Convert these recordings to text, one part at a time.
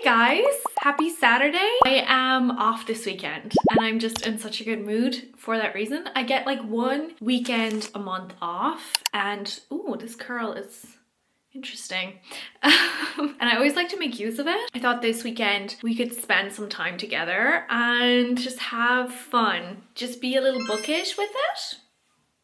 Guys, happy Saturday. I am off this weekend and I'm just in such a good mood for that reason. I get like one weekend a month off and oh, this curl is interesting. And I always like to make use of it. I thought this weekend we could spend some time together and just have fun. Just be a little bookish with it.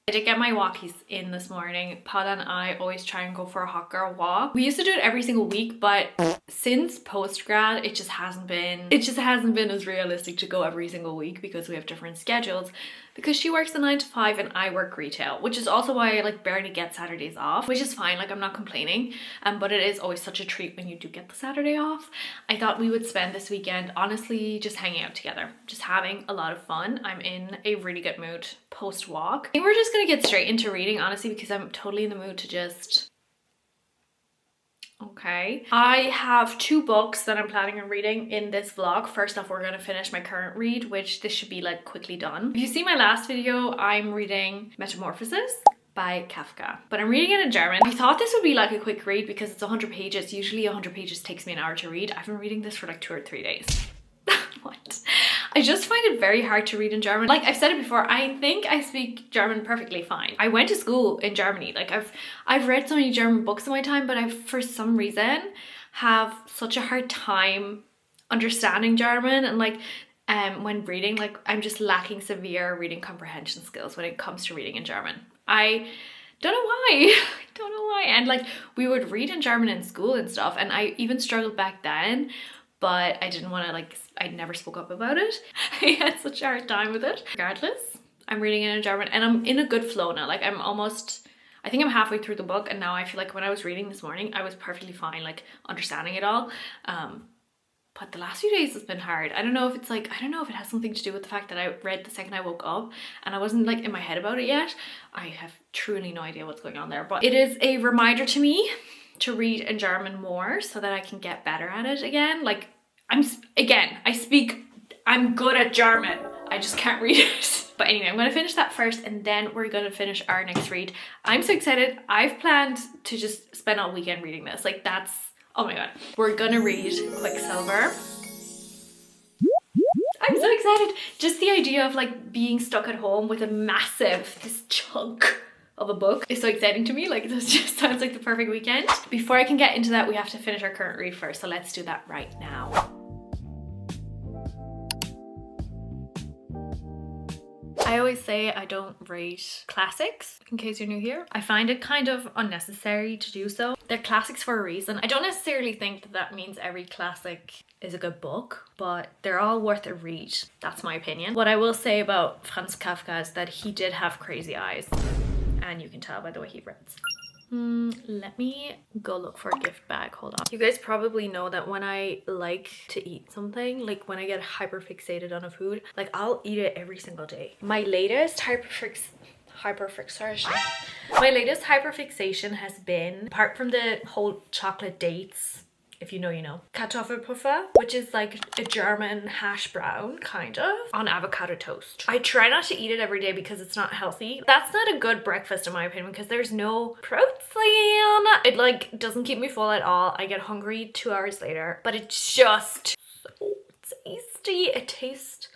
I did get my walkies in this morning. Paula and I always try and go for a hot girl walk. We used to do it every single week, but since post-grad, it just hasn't been as realistic to go every single week because we have different schedules. Because she works a 9 to 5 and I work retail, which is also why I like barely get Saturdays off, which is fine, like I'm not complaining. But it is always such a treat when you do get the Saturday off. I thought we would spend this weekend honestly just hanging out together, just having a lot of fun. I'm in a really good mood post-walk. I think we're just gonna get straight into reading, honestly, because I'm totally in the mood to just... Okay, I have 2 books that I'm planning on reading in this vlog. First off, we're gonna finish my current read, which this should be like quickly done. If you see my last video, I'm reading Metamorphosis by Kafka, but I'm reading it in German. I thought this would be like a quick read because it's 100 pages. Usually 100 pages takes me an hour to read. I've been reading this for like 2 or 3 days. What? I just find it very hard to read in German. Like I've said it before, I think I speak German perfectly fine. I went to school in Germany. Like I've read so many German books in my time, but I for some reason have such a hard time understanding German, and like when reading, like I'm just lacking severe reading comprehension skills when it comes to reading in German. I don't know why. I don't know why. And like we would read in German in school and stuff, and I even struggled back then, but I didn't want to like, I never spoke up about it. I had such a hard time with it. Regardless, I'm reading it in German and I'm in a good flow now. Like I'm almost, I think I'm halfway through the book, and now I feel like when I was reading this morning, I was perfectly fine, like understanding it all. But the last few days has been hard. I don't know if it's like, I don't know if it has something to do with the fact that I read the second I woke up and I wasn't like in my head about it yet. I have truly no idea what's going on there, but it is a reminder to me to read in German more so that I can get better at it again. Like I'm good at German. I just can't read it. But anyway, I'm gonna finish that first and then we're gonna finish our next read. I'm so excited. I've planned to just spend all weekend reading this. Like that's, oh my God. We're gonna read Quicksilver. I'm so excited. Just the idea of like being stuck at home with this chunk of a book is so exciting to me. Like this just sounds like the perfect weekend. Before I can get into that, we have to finish our current read first. So let's do that right now. I always say I don't rate classics, in case you're new here. I find it kind of unnecessary to do so. They're classics for a reason. I don't necessarily think that that means every classic is a good book, but they're all worth a read. That's my opinion. What I will say about Franz Kafka is that he did have crazy eyes, and you can tell by the way he writes. Let me go look for a gift bag. Hold on. You guys probably know that when I like to eat something, like when I get hyper fixated on a food, like I'll eat it every single day. My latest hyperfixation has been, apart from the whole chocolate dates, if you know, you know, Kartoffelpuffer, which is like a German hash brown, kind of, on avocado toast. I try not to eat it every day because it's not healthy. That's not a good breakfast in my opinion because there's no protein. It like doesn't keep me full at all. I get hungry 2 hours later, but it's just so tasty. It tastes...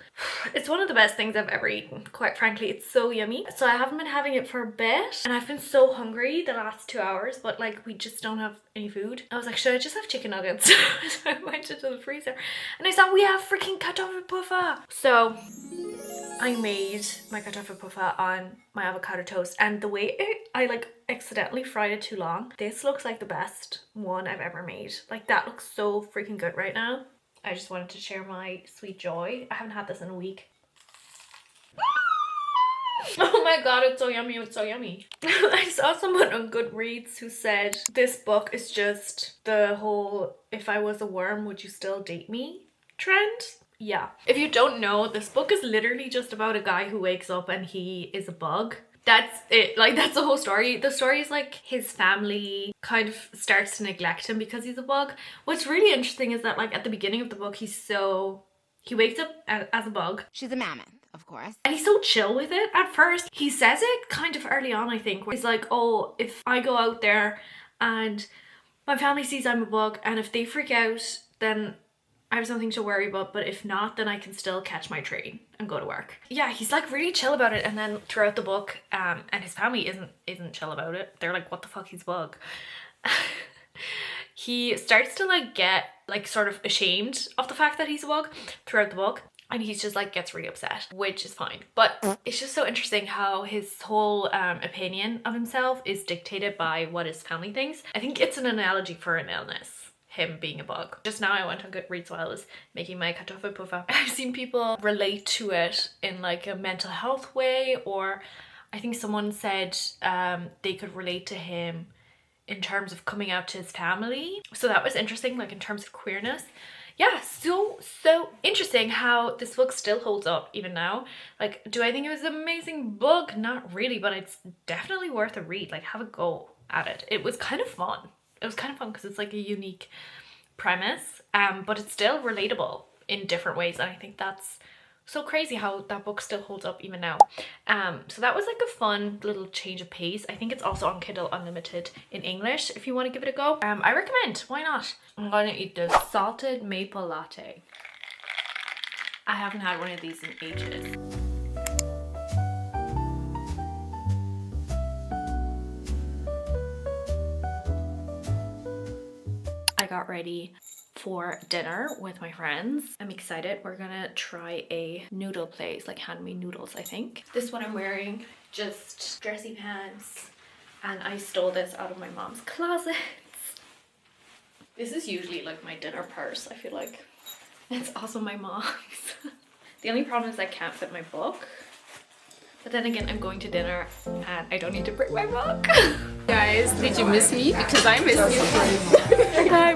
It's one of the best things I've ever eaten, quite frankly. It's so yummy. So I haven't been having it for a bit and I've been so hungry the last 2 hours, but like we just don't have any food. I was like, should I just have chicken nuggets? So I went into the freezer and I saw we have freaking Kartoffelpuffer. So I made my Kartoffelpuffer on my avocado toast, and the way I like accidentally fried it too long. This looks like the best one I've ever made. Like that looks so freaking good right now. I just wanted to share my sweet joy. I haven't had this in a week. Oh my God, it's so yummy, it's so yummy. I saw someone on Goodreads who said this book is just the whole "if I was a worm, would you still date me" trend. Yeah. If you don't know, this book is literally just about a guy who wakes up and he is a bug. That's it. Like that's the whole story. The story is like his family kind of starts to neglect him because he's a bug. What's really interesting is that like at the beginning of the book, he wakes up as a bug. She's a mammoth, of course. And he's so chill with it at first. He says it kind of early on, I think, where he's like, oh, if I go out there and my family sees I'm a bug and if they freak out, then I have something to worry about, but if not, then I can still catch my train and go to work. Yeah, he's like really chill about it. And then throughout the book, and his family isn't chill about it. They're like, what the fuck, he's a bug. He starts to like get like sort of ashamed of the fact that he's a bug throughout the book. And he's just like gets really upset, which is fine. But it's just so interesting how his whole opinion of himself is dictated by what his family thinks. I think it's an analogy for an illness, him being a bug. Just now I went on Goodreads while I was making my kartoffelpuffer. I've seen people relate to it in like a mental health way, or I think someone said they could relate to him in terms of coming out to his family. So that was interesting, like in terms of queerness. Yeah, so interesting how this book still holds up even now. Like, do I think it was an amazing book? Not really, but it's definitely worth a read. Like, have a go at it. It was kind of fun. It was kind of fun because it's like a unique premise, but it's still relatable in different ways. And I think that's so crazy how that book still holds up even now. So that was like a fun little change of pace. I think it's also on Kindle Unlimited in English if you want to give it a go. I recommend. Why not? I'm gonna eat this salted maple latte. I haven't had one of these in ages. I got ready for dinner with my friends. I'm excited. We're gonna try a noodle place, like handmade noodles, I think. This one I'm wearing, just dressy pants, and I stole this out of my mom's closet. This is usually like my dinner purse, I feel like. It's also my mom's. The only problem is I can't fit my book. But then again, I'm going to dinner and I don't need to bring my book. Guys, did you miss me? Because I missed you. Hi.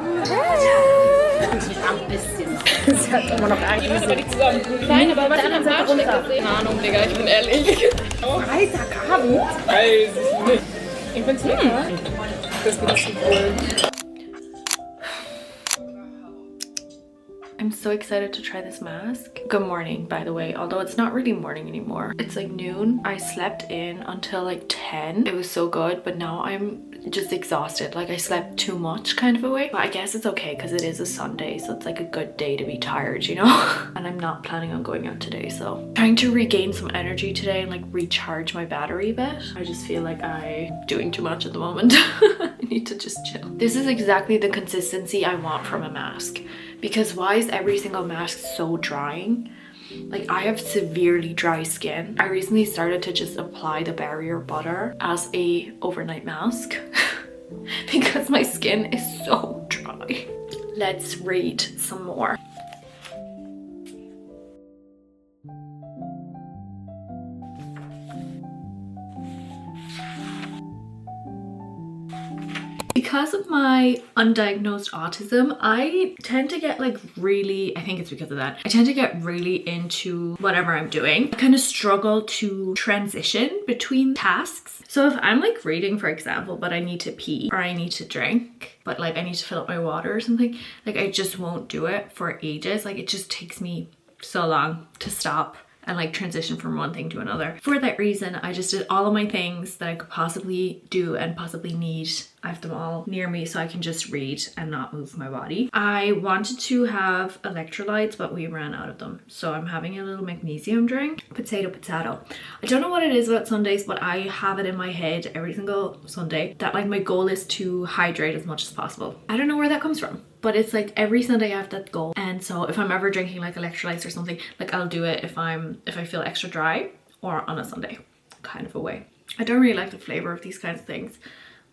Ein bisschen. Sie hat immer noch Angst. Wir sind nicht zusammen. Nein, aber bei der anderen Seite runter. Keine Ahnung, Digga, ich bin ehrlich. Freitagabend? Weiß ich nicht. Ich find's lecker. Das geht so cool. I'm so excited to try this mask. Good morning, by the way, although it's not really morning anymore. It's like noon. I slept in until like 10. It was so good, but now I'm just exhausted. Like I slept too much kind of a way. But I guess it's okay because it is a Sunday, so it's like a good day to be tired, you know? And I'm not planning on going out today, so trying to regain some energy today and like recharge my battery a bit. I just feel like I'm doing too much at the moment. I need to just chill. This is exactly the consistency I want from a mask. Because why is every single mask so drying? Like I have severely dry skin. I recently started to just apply the barrier butter as a overnight mask because my skin is so dry. Let's read some more. Because of my undiagnosed autism, I tend to get like really, I think it's because of that, I tend to get really into whatever I'm doing. I kind of struggle to transition between tasks. So if I'm like reading, for example, but I need to pee or I need to drink, but like I need to fill up my water or something, like I just won't do it for ages. Like it just takes me so long to stop and like transition from one thing to another. For that reason, I just did all of my things that I could possibly do and possibly need. I have them all near me so I can just read and not move my body. I wanted to have electrolytes, but we ran out of them. So I'm having a little magnesium drink. Potato. I don't know what it is about Sundays, but I have it in my head every single Sunday that like my goal is to hydrate as much as possible. I don't know where that comes from, but it's like every Sunday I have that goal. And so if I'm ever drinking like electrolytes or something, like I'll do it if I feel extra dry or on a Sunday kind of a way. I don't really like the flavor of these kinds of things,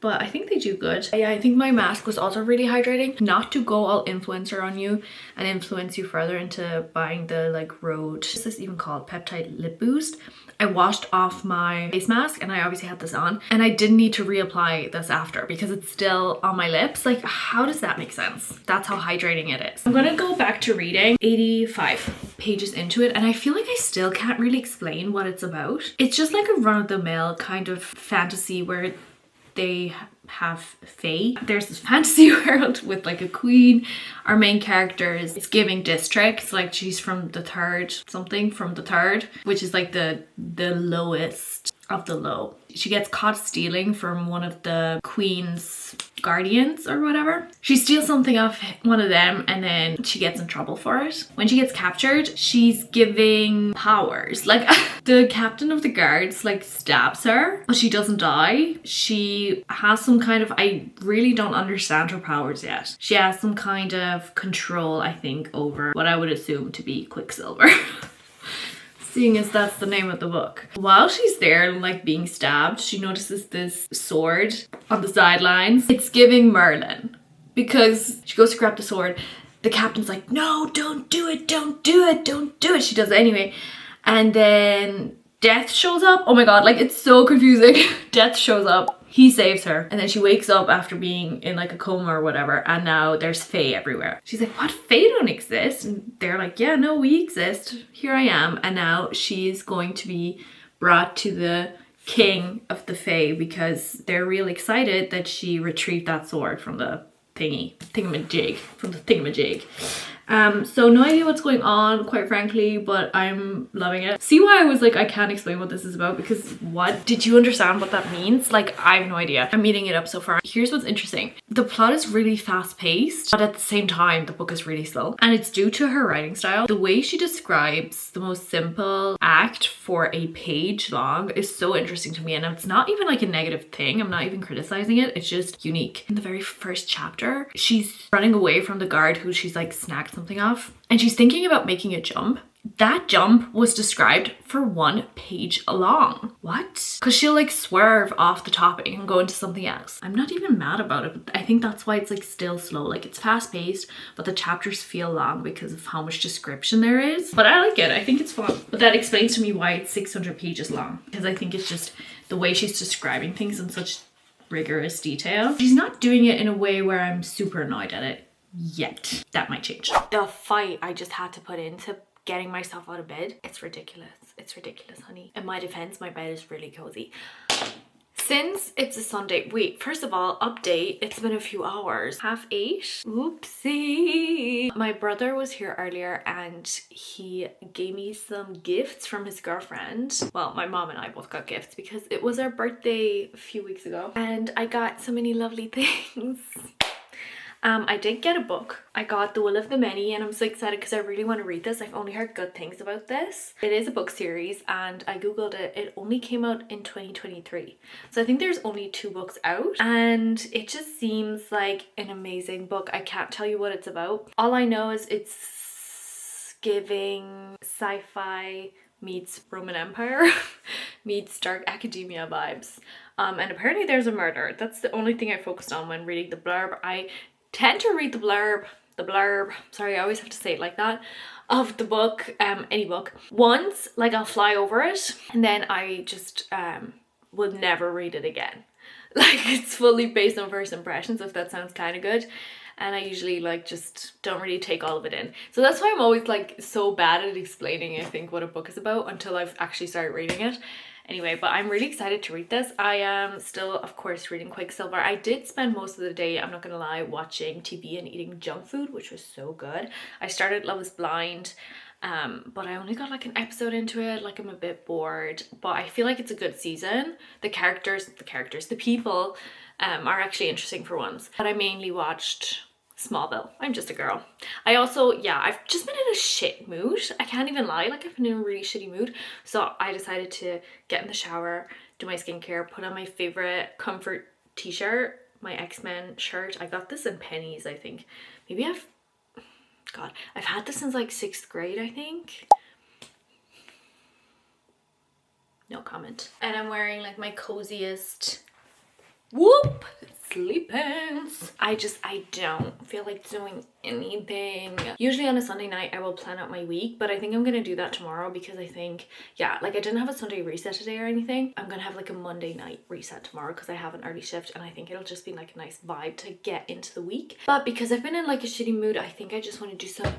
but I think they do good. Yeah, I think my mask was also really hydrating. Not to go all influencer on you and influence you further into buying the like rhode, what's this even called? Peptide lip boost. I washed off my face mask and I obviously had this on and I didn't need to reapply this after because it's still on my lips. Like how does that make sense? That's how hydrating it is. I'm gonna go back to reading 85 pages into it and I feel like I still can't really explain what it's about. It's just like a run-of-the-mill kind of fantasy where they have fae. There's this fantasy world with like a queen. Our main character is giving districts, like she's from the third, something from the third, which is like the lowest of the low. She gets caught stealing from one of the queen's guardians or whatever. She steals something off one of them and then she gets in trouble for it. When she gets captured, she's giving powers. Like the captain of the guards like stabs her, but she doesn't die. She has some kind of, I really don't understand her powers yet. She has some kind of control, I think, over what I would assume to be Quicksilver. Seeing as that's the name of the book. While she's there like being stabbed, she notices this sword on the sidelines. It's giving Merlin, because she goes to grab the sword. The captain's like, no, don't do it, don't do it, don't do it. She does it anyway. And then Death shows up. Oh my god, like it's so confusing. Death shows up. He saves her, and then she wakes up after being in like a coma or whatever, and now there's fae everywhere. She's like, what, fae don't exist? And they're like, yeah, no, we exist. Here I am. And now she's going to be brought to the king of the fae because they're real excited that she retrieved that sword from the thingamajig. So no idea what's going on, quite frankly, but I'm loving it. See why I was like, I can't explain what this is about, because what? Did you understand what that means? Like, I have no idea. I'm eating it up so far. Here's what's interesting. The plot is really fast paced, but at the same time, the book is really slow. And it's due to her writing style. The way she describes the most simple act for a page long is so interesting to me. And it's not even like a negative thing. I'm not even criticizing it. It's just unique. In the very first chapter, she's running away from the guard who she's like snagged something off, and she's thinking about making a jump. That jump was described for 1 page long. What? Because she'll like swerve off the topic and go into something else. I'm not even mad about it, but I think that's why it's like still slow. Like it's fast paced, but the chapters feel long because of how much description there is. But I like it. I think it's fun. But that explains to me why it's 600 pages long, because I think it's just the way she's describing things in such rigorous detail. She's not doing it in a way where I'm super annoyed at it yet. That might change. The fight I just had to put into getting myself out of bed, it's ridiculous. It's ridiculous, honey. In my defense, my bed is really cozy. Since it's a Sunday, wait, first of all, update, it's been a few hours. 8:30. Oopsie. My brother was here earlier and he gave me some gifts from his girlfriend. Well, my mom and I both got gifts because it was our birthday a few weeks ago. And I got so many lovely things. I did get a book. I got The Will of the Many, and I'm so excited because I really want to read this. I've only heard good things about this. It is a book series and I googled it. It only came out in 2023. So I think there's only 2 books out and it just seems like an amazing book. I can't tell you what it's about. All I know is it's giving sci-fi meets Roman Empire meets dark academia vibes. And apparently there's a murder. That's the only thing I focused on when reading the blurb. I tend to read the blurb, sorry, I always have to say it like that, of the book, any book, once, like I'll fly over it, and then I just will never read it again. Like it's fully based on first impressions, if that sounds kind of good. And I usually like just don't really take all of it in. So that's why I'm always like so bad at explaining, I think, what a book is about until I've actually started reading it. Anyway, but I'm really excited to read this. I am still, of course, reading Quicksilver. I did spend most of the day, I'm not gonna lie, watching TV and eating junk food, which was so good. I started Love is Blind, but I only got like an episode into it. Like I'm a bit bored, but I feel like it's a good season. The people are actually interesting for once. But I mainly watched Smallville. I'm just a girl. I also, yeah, I've just been in a shit mood. I can't even lie, like I've been in a really shitty mood. So I decided to get in the shower, do my skincare, put on my favorite comfort t-shirt, my X-Men shirt. I got this in Pennies, I think. Maybe I've had this since like 6th grade, I think. No comment. And I'm wearing like my coziest sleep pants. I don't feel like doing anything. Usually on a Sunday night I will plan out my week, but I think I'm gonna do that tomorrow because I think, yeah, like I didn't have a Sunday reset today or anything. I'm gonna have like a Monday night reset tomorrow because I have an early shift and I think it'll just be like a nice vibe to get into the week. But because I've been in like a shitty mood, I think I just want to do some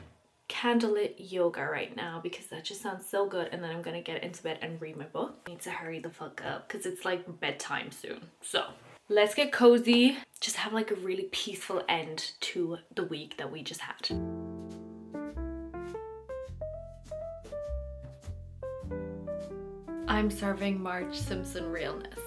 candlelit yoga right now because that just sounds so good, and then I'm gonna get into bed and read my book. I need to hurry the fuck up because it's like bedtime soon. So let's get cozy, just have like a really peaceful end to the week that we just had. I'm serving Marge Simpson realness.